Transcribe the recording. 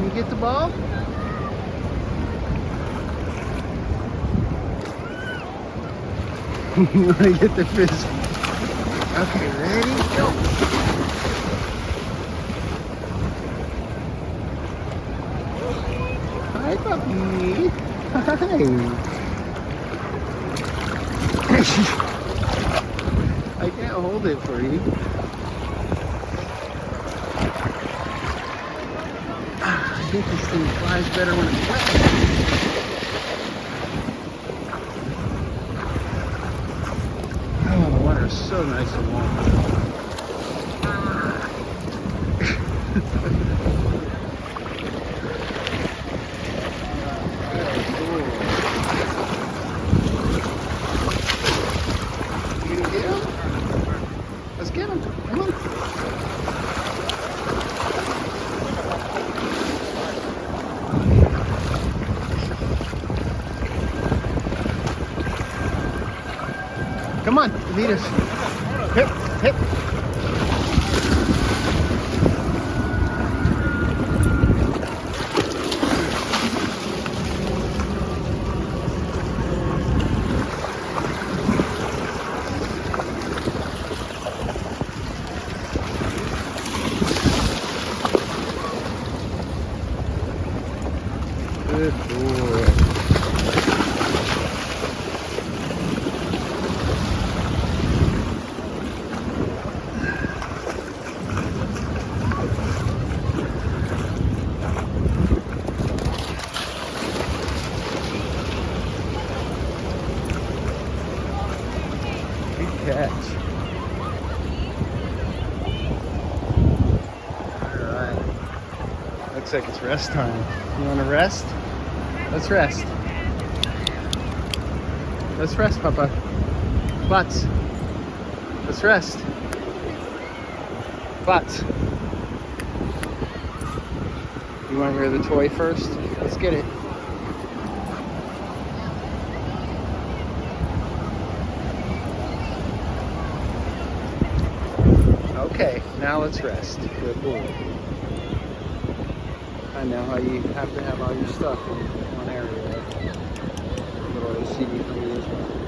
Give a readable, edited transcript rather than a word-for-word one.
you get the ball? You want to get the frisbee? Okay, ready, go. Hi, puppy. Hi. I can't hold it for you. I think this thing flies better when it's wet. Oh, the water is so nice and warm. You gonna get him? Let's get him. Come on. Come on, lead us. Hip, hip. Good boy. Good catch. Alright. Looks like it's rest time. You want to rest? Let's rest. Let's rest, Papa. Butts. Let's rest. Butts. You want to hear the toy first? Let's get it. Okay, now let's rest. Good boy. I know how you have to have all your stuff in one area. A little OCD for me as well.